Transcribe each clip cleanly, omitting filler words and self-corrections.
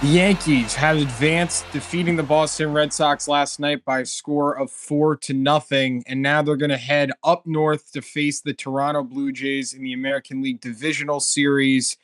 The Yankees have advanced, defeating the Boston Red Sox last night by a score of 4-0, and now they're going to head up north to face the Toronto Blue Jays in the American League Divisional Series.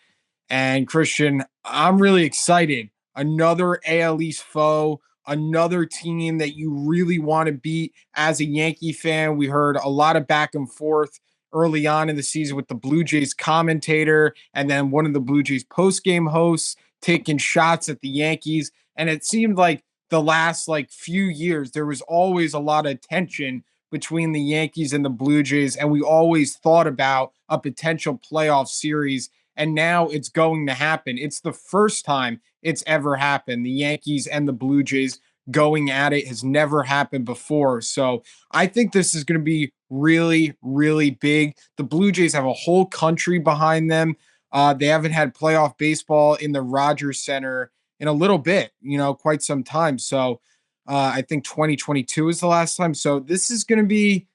And Christian, I'm really excited. Another AL East foe, another team that you really want to beat as a Yankee fan. We heard a lot of back and forth early on in the season with the Blue Jays commentator and then one of the Blue Jays post-game hosts taking shots at the Yankees. And it seemed like the last few years there was always a lot of tension between the Yankees and the Blue Jays, and we always thought about a potential playoff series, and now it's going to happen. It's the first time it's ever happened. The Yankees and the Blue Jays going at it has never happened before. So I think this is going to be really, really big. The Blue Jays have a whole country behind them. They haven't had playoff baseball in the Rogers Center in a little bit, quite some time. So I think 2022 is the last time. So this is going to be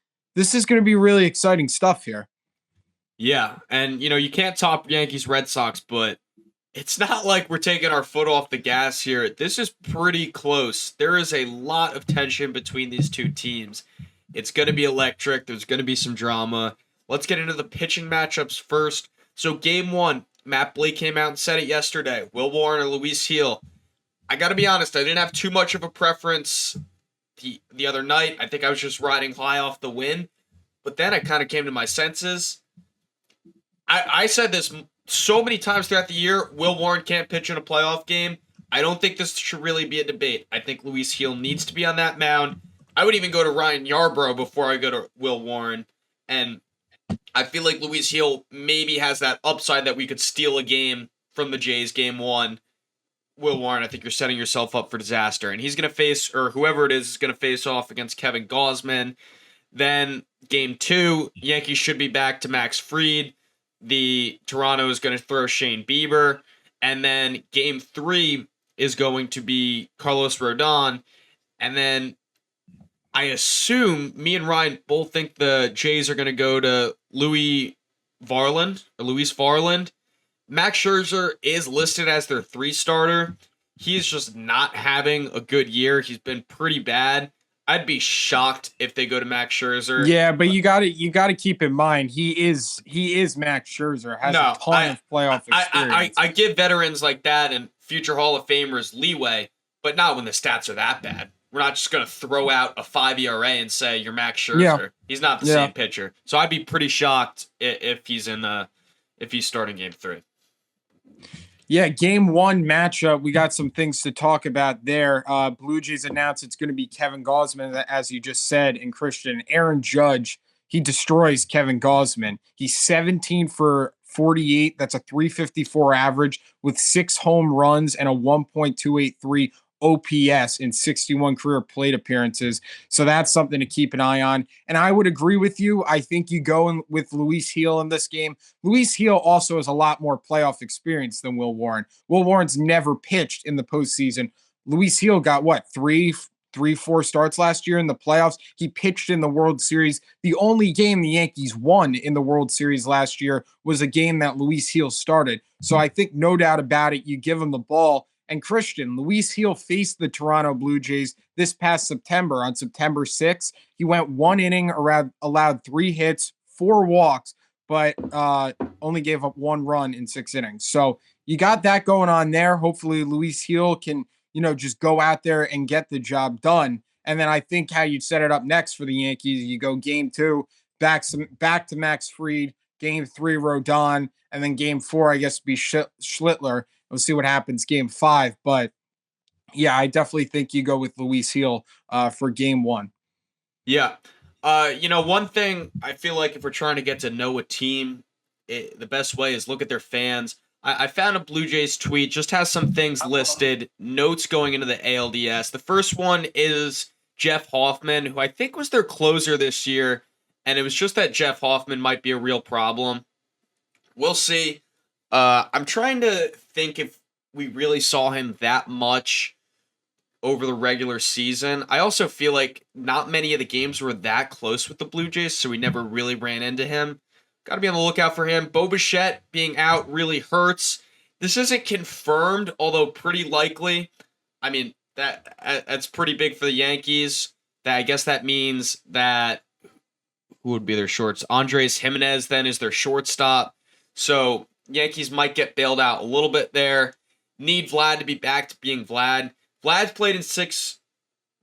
really exciting stuff here. Yeah, and you can't top Yankees Red Sox, but it's not like we're taking our foot off the gas here. This is pretty close. There is a lot of tension between these two teams. It's going to be electric. There's going to be some drama. Let's get into the pitching matchups first. So game one, Matt Blake came out and said it yesterday. Will Warren or Luis Heel. I got to be honest, I didn't have too much of a preference the other night. I think I was just riding high off the win. But then I kind of came to my senses. I said this so many times throughout the year. Will Warren can't pitch in a playoff game. I don't think this should really be a debate. I think Luis Heel needs to be on that mound. I would even go to Ryan Yarbrough before I go to Will Warren. And I feel like Luis Heel maybe has that upside that we could steal a game from the Jays game one. Will Warren, I think you're setting yourself up for disaster. And he's going to face, or whoever it is going to face off against Kevin Gausman. Then game two, Yankees should be back to Max Fried. The Toronto is going to throw Shane Bieber. And then game three is going to be Carlos Rodon. And then I assume me and Ryan both think the Jays are going to go to Luis Varland. Max Scherzer is listed as their 3-starter. He's just not having a good year. He's been pretty bad. I'd be shocked if they go to Max Scherzer. Yeah, but you got to keep in mind he is Max Scherzer, has a ton of playoff experience. I give veterans like that and future Hall of Famers leeway, but not when the stats are that bad. We're not just going to throw out a 5 ERA and say you're Max Scherzer. Yeah. He's not the same pitcher. So I'd be pretty shocked if he's starting game three. Yeah, game one matchup, we got some things to talk about there. Blue Jays announced it's going to be Kevin Gausman, as you just said, and Christian. Aaron Judge, he destroys Kevin Gausman. He's 17 for 48. That's a 354 average with 6 home runs and a 1.283 OPS in 61 career plate appearances. So that's something to keep an eye on. And I would agree with you. I think you go in with Luis Heel in this game. Luis Heel also has a lot more playoff experience than Will Warren. Will Warren's never pitched in the postseason. Luis Heel got four starts last year in the playoffs. He pitched in the World Series. The only game the Yankees won in the World Series last year was a game that Luis Heel started. So I think no doubt about it, you give him the ball. And Christian, Luis Heel faced the Toronto Blue Jays this past September, on September 6th. He went 1 inning, allowed 3 hits, 4 walks, but only gave up 1 run in 6 innings. So you got that going on there. Hopefully Luis Heel can, just go out there and get the job done. And then I think how you set it up next for the Yankees, you go game 2, back to Max Fried, game 3, Rodon, and then game 4, I guess, be Schlittler. We'll see what happens game 5. But, yeah, I definitely think you go with Luis Heel for game 1. Yeah. One thing I feel like if we're trying to get to know a team, the best way is look at their fans. I found a Blue Jays tweet, just has some things listed, notes going into the ALDS. The first one is Jeff Hoffman, who I think was their closer this year, and it was just that Jeff Hoffman might be a real problem. We'll see. I'm trying to think if we really saw him that much over the regular season. I also feel like not many of the games were that close with the Blue Jays, so we never really ran into him. Got to be on the lookout for him. Bo Bichette being out really hurts. This isn't confirmed, although pretty likely. I mean, that's pretty big for the Yankees. That I guess that means that who would be their shorts? Andres Jimenez then is their shortstop. So Yankees might get bailed out a little bit there. Need Vlad to be back to being Vlad. Vlad's played in 6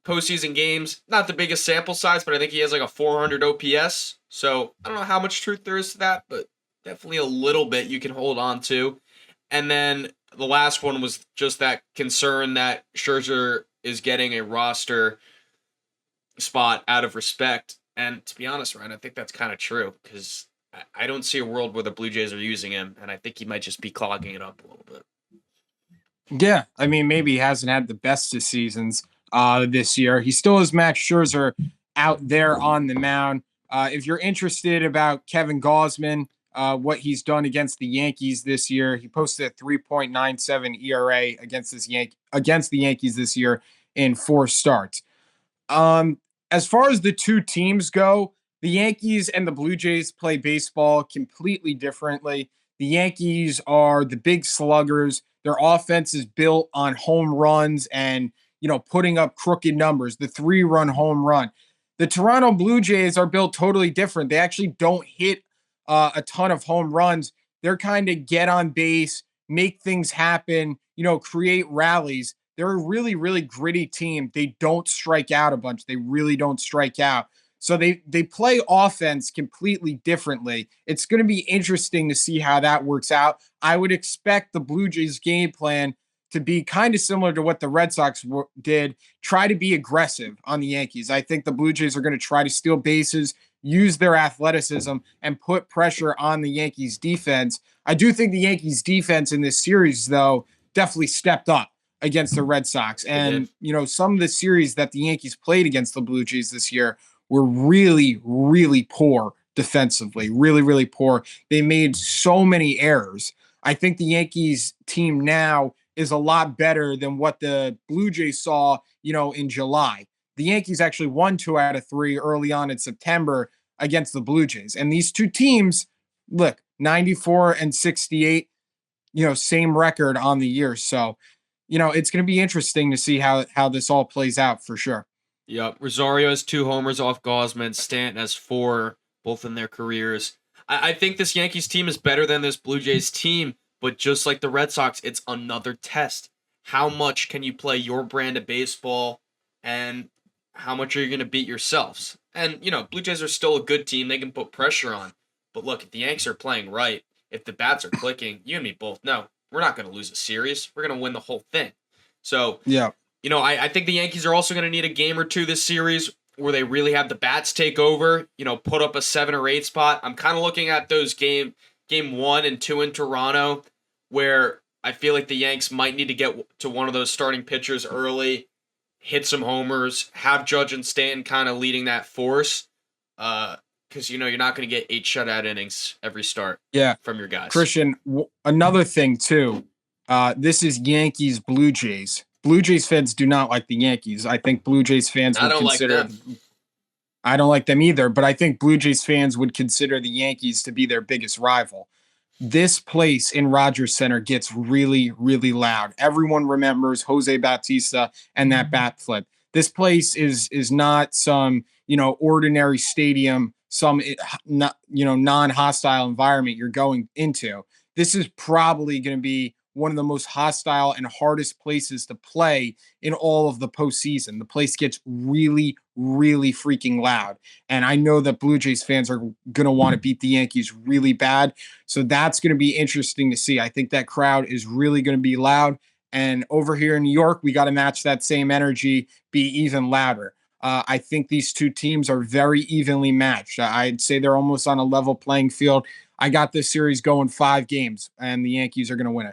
postseason games. Not the biggest sample size, but I think he has like a 400 OPS. So I don't know how much truth there is to that, but definitely a little bit you can hold on to. And then the last one was just that concern that Scherzer is getting a roster spot out of respect. And to be honest, Ryan, I think that's kind of true because I don't see a world where the Blue Jays are using him, and I think he might just be clogging it up a little bit. Yeah, I mean, maybe he hasn't had the best of seasons this year. He still has Max Scherzer out there on the mound. If you're interested about Kevin Gausman, what he's done against the Yankees this year, he posted a 3.97 ERA against the Yankees this year in 4 starts. As far as the two teams go, the Yankees and the Blue Jays play baseball completely differently. The Yankees are the big sluggers. Their offense is built on home runs and, putting up crooked numbers, the 3-run home run. The Toronto Blue Jays are built totally different. They actually don't hit a ton of home runs. They're kind of get on base, make things happen, create rallies. They're a really, really gritty team. They don't strike out a bunch. They really don't strike out. So they play offense completely differently. It's going to be interesting to see how that works out. I would expect the Blue Jays game plan to be kind of similar to what the Red Sox did. Try to be aggressive on the Yankees. I think the Blue Jays are going to try to steal bases, use their athleticism, and put pressure on the Yankees defense. I do think the Yankees defense in this series, though, definitely stepped up against the Red Sox. And, some of the series that the Yankees played against the Blue Jays this year were really, really poor defensively, really, really poor. They made so many errors. I think the Yankees team now is a lot better than what the Blue Jays saw, in July. The Yankees actually won 2 out of 3 early on in September against the Blue Jays. And these two teams, look, 94 and 68, same record on the year. So, it's going to be interesting to see how this all plays out for sure. Yep. Rosario has 2 homers off Gausman. Stanton has 4, both in their careers. I think this Yankees team is better than this Blue Jays team, but just like the Red Sox, it's another test. How much can you play your brand of baseball, and how much are you going to beat yourselves? And, Blue Jays are still a good team. They can put pressure on. But look, if the Yanks are playing right, if the bats are clicking, you and me both know we're not going to lose a series. We're going to win the whole thing. So, yeah. I think the Yankees are also going to need a game or two this series where they really have the bats take over, put up a 7 or 8 spot. I'm kind of looking at those game 1 and 2 in Toronto, where I feel like the Yanks might need to get to one of those starting pitchers early, hit some homers, have Judge and Stanton kind of leading that force, because you're not going to get 8 shutout innings every start from your guys. Christian, another thing too, this is Yankees Blue Jays. Blue Jays fans do not like the Yankees. I think Blue Jays fans would consider. Like them. I don't like them either, but I think Blue Jays fans would consider the Yankees to be their biggest rival. This place in Rogers Center gets really, really loud. Everyone remembers Jose Bautista and that bat flip. This place is not some, ordinary stadium, some non-hostile environment you're going into. This is probably going to be one of the most hostile and hardest places to play in all of the postseason. The place gets really, really freaking loud. And I know that Blue Jays fans are going to want to beat the Yankees really bad. So that's going to be interesting to see. I think that crowd is really going to be loud. And over here in New York, we got to match that same energy, be even louder. I think these two teams are very evenly matched. I'd say they're almost on a level playing field. I got this series going 5 games, and the Yankees are going to win it.